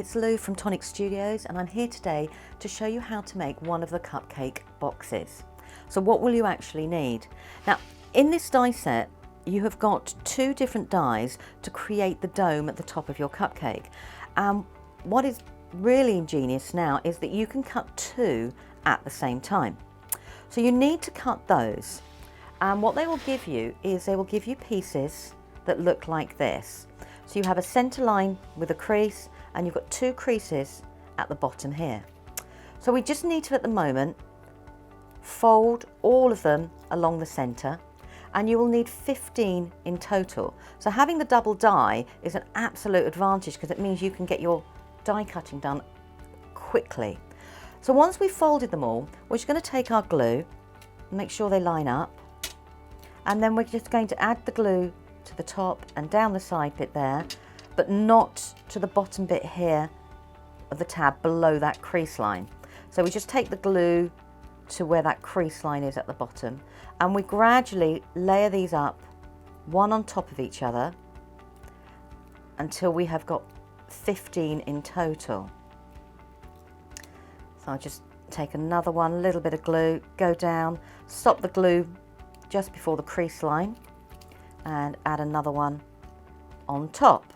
it's Lou from Tonic Studios, and I'm here today to show you how to make one of the cupcake boxes. So what will you actually need? Now, in this die set, you have got two different dies to create the dome at the top of your cupcake. What is really ingenious now is that you can cut two at the same time. So you need to cut those, and what they will give you is they will give you pieces that look like this. So you have a center line with a crease, and you've got two creases at the bottom here. So we just need to, at the moment, fold all of them along the center, and you will need 15 in total. So having the double die is an absolute advantage because it means you can get your die cutting done quickly. So once we've folded them all, we're just going to take our glue, make sure they line up, and then we're just going to add the glue to the top and down the side bit there, but not to the bottom bit here of the tab below that crease line. So we just take the glue to where that crease line is at the bottom, and we gradually layer these up one on top of each other until we have got 15 in total. So I'll just take another one, a little bit of glue, go down, stop the glue just before the crease line, and add another one on top.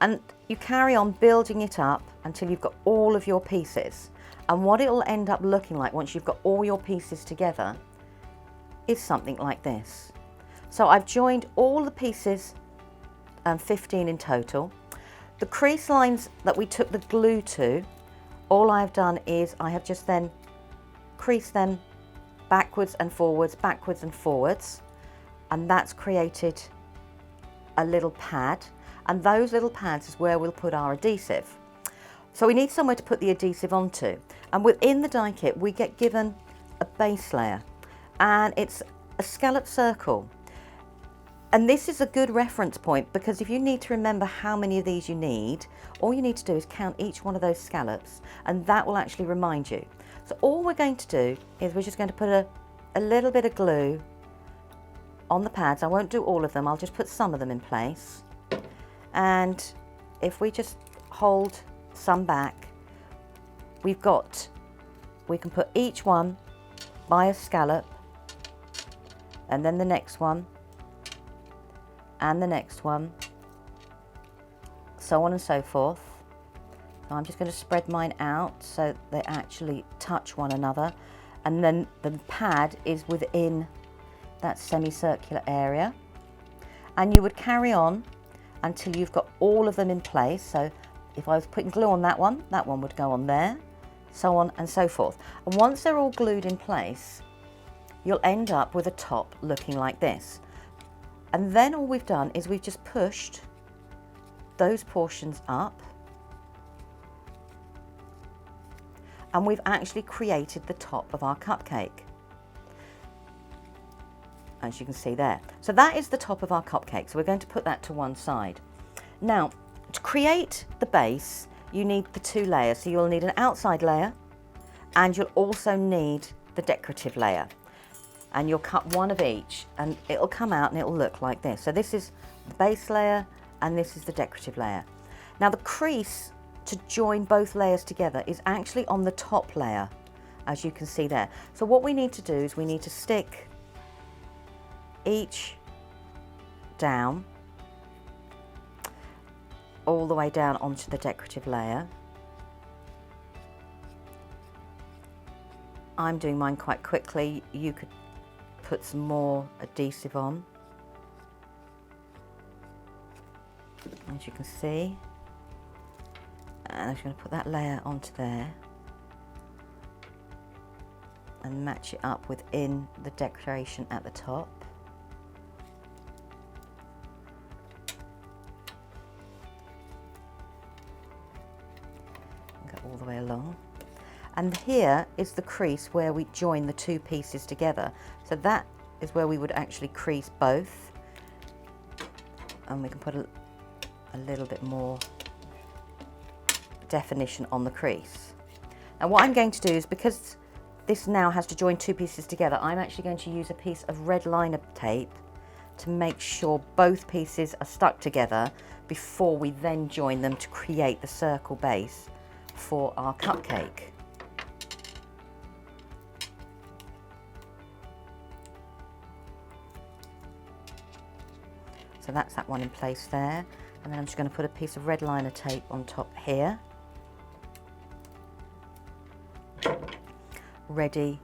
And you carry on building it up until you've got all of your pieces. And what it'll end up looking like once you've got all your pieces together is something like this. So I've joined all the pieces, 15 in total. The crease lines that we took the glue to, all I've done is I have just then creased them backwards and forwards, and that's created a little pad, and those little pads is where we'll put our adhesive. So we need somewhere to put the adhesive onto, and within the die kit we get given a base layer, and it's a scallop circle. And this is a good reference point because if you need to remember how many of these you need, all you need to do is count each one of those scallops, and that will actually remind you. So all we're going to do is we're just going to put a little bit of glue on the pads. I won't do all of them, I'll just put some of them in place. And if we just hold some back, we can put each one by a scallop, and then the next one, and the next one, so on and so forth. So I'm just going to spread mine out so they actually touch one another, and then the pad is within that semicircular area, and you would carry on until you've got all of them in place. So if I was putting glue on that one would go on there, so on and so forth. And once they're all glued in place, you'll end up with a top looking like this. And then all we've done is we've just pushed those portions up, and we've actually created the top of our cupcake, as you can see there. So that is the top of our cupcake, so we're going to put that to one side. Now, to create the base, you need the two layers. So you'll need an outside layer, and you'll also need the decorative layer. And you'll cut one of each, and it'll come out and it'll look like this. So this is the base layer, and this is the decorative layer. Now the crease to join both layers together is actually on the top layer, as you can see there. So what we need to do is we need to stick each down, all the way down onto the decorative layer. I'm doing mine quite quickly. You could put some more adhesive on, as you can see. And I'm just going to put that layer onto there and match it up within the decoration at the top. Go all the way along. And here is the crease where we join the two pieces together. So that is where we would actually crease both. And we can put a little bit more definition on the crease. And what I'm going to do is, because this now has to join two pieces together, I'm actually going to use a piece of red liner tape to make sure both pieces are stuck together before we then join them to create the circle base for our cupcake. So that's that one in place there. And then I'm just going to put a piece of red liner tape on top here, ready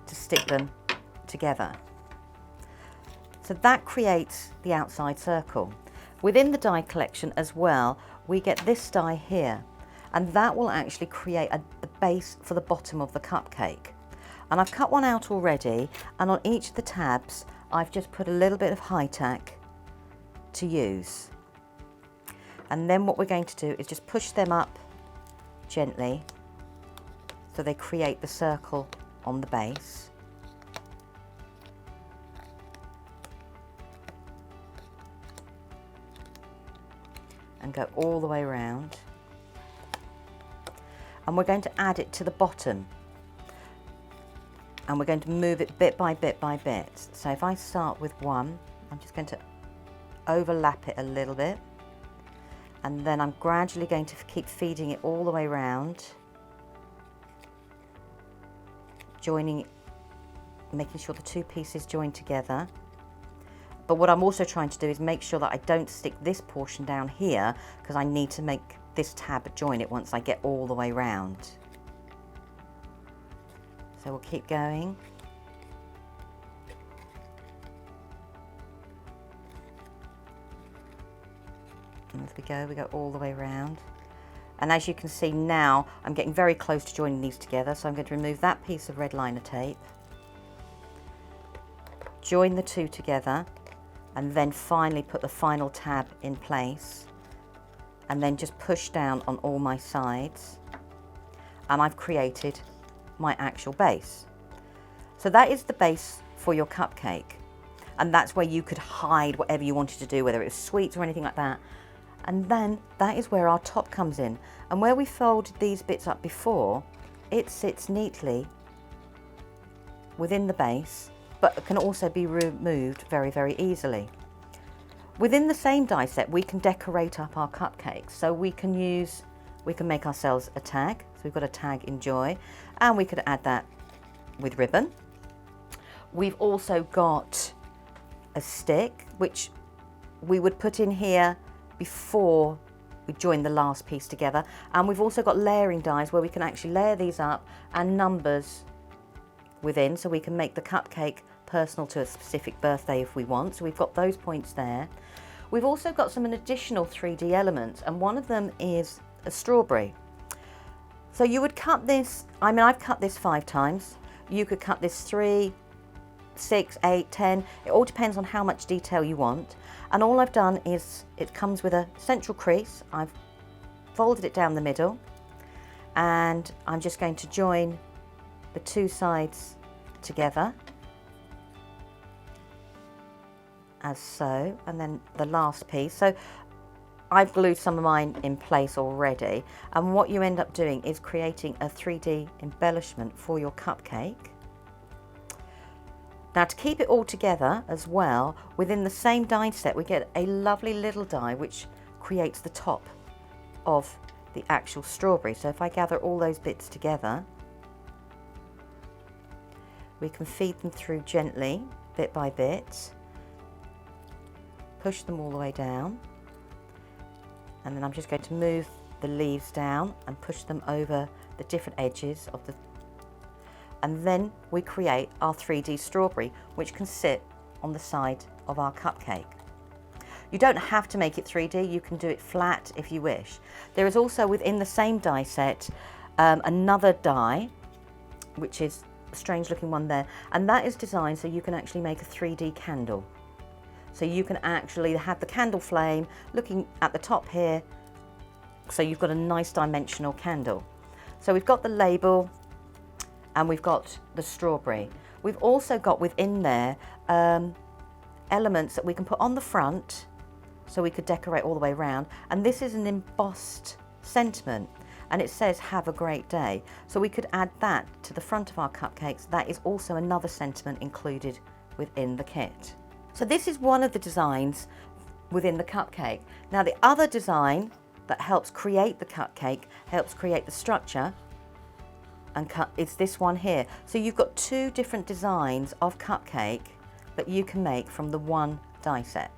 to stick them together. So that creates the outside circle. Within the die collection as well, we get this die here, and that will actually create the base for the bottom of the cupcake. And I've cut one out already, and on each of the tabs I've just put a little bit of high tack to use. And then what we're going to do is just push them up gently so they create the circle on the base. And go all the way around. And we're going to add it to the bottom. And we're going to move it bit by bit by bit. So if I start with one, I'm just going to overlap it a little bit. And then I'm gradually going to keep feeding it all the way around, joining, making sure the two pieces join together. But what I'm also trying to do is make sure that I don't stick this portion down here, because I need to make this tab join it once I get all the way round. So we'll keep going. And as we go all the way around. And as you can see now, I'm getting very close to joining these together, so I'm going to remove that piece of red liner tape, join the two together, and then finally put the final tab in place, and then just push down on all my sides, and I've created my actual base. So that is the base for your cupcake, and that's where you could hide whatever you wanted to do, whether it was sweets or anything like that. And then that is where our top comes in. And where we folded these bits up before, it sits neatly within the base, but can also be removed very, very easily. Within the same die set, we can decorate up our cupcakes. So we can make ourselves a tag. So we've got a tag Enjoy, and we could add that with ribbon. We've also got a stick, which we would put in here before we join the last piece together. And we've also got layering dies where we can actually layer these up and numbers within, so we can make the cupcake personal to a specific birthday if we want. So we've got those points there. We've also got some additional 3D elements, and one of them is a strawberry. So you would cut this, I mean, I've cut this 5 times. You could cut this 3, 6, 8, 10. It all depends on how much detail you want. And all I've done is, it comes with a central crease. I've folded it down the middle, and I'm just going to join the two sides together as so, and then the last piece. So I've glued some of mine in place already, and what you end up doing is creating a 3D embellishment for your cupcake. Now, to keep it all together as well, within the same die set, we get a lovely little die which creates the top of the actual strawberry. So if I gather all those bits together, we can feed them through gently, bit by bit, push them all the way down, and then I'm just going to move the leaves down and push them over the different edges of the, and then we create our 3D strawberry, which can sit on the side of our cupcake. You don't have to make it 3D, you can do it flat if you wish. There is also within the same die set another die, which is a strange looking one there, and that is designed so you can actually make a 3D candle. So you can actually have the candle flame looking at the top here, so you've got a nice dimensional candle. So we've got the label, and we've got the strawberry. We've also got within there elements that we can put on the front, so we could decorate all the way around. And this is an embossed sentiment, and it says "Have a great day." So we could add that to the front of our cupcakes. That is also another sentiment included within the kit. So this is one of the designs within the cupcake. Now the other design that helps create the cupcake, helps create the structure, and it's this one here. So you've got two different designs of cupcake that you can make from the one die set.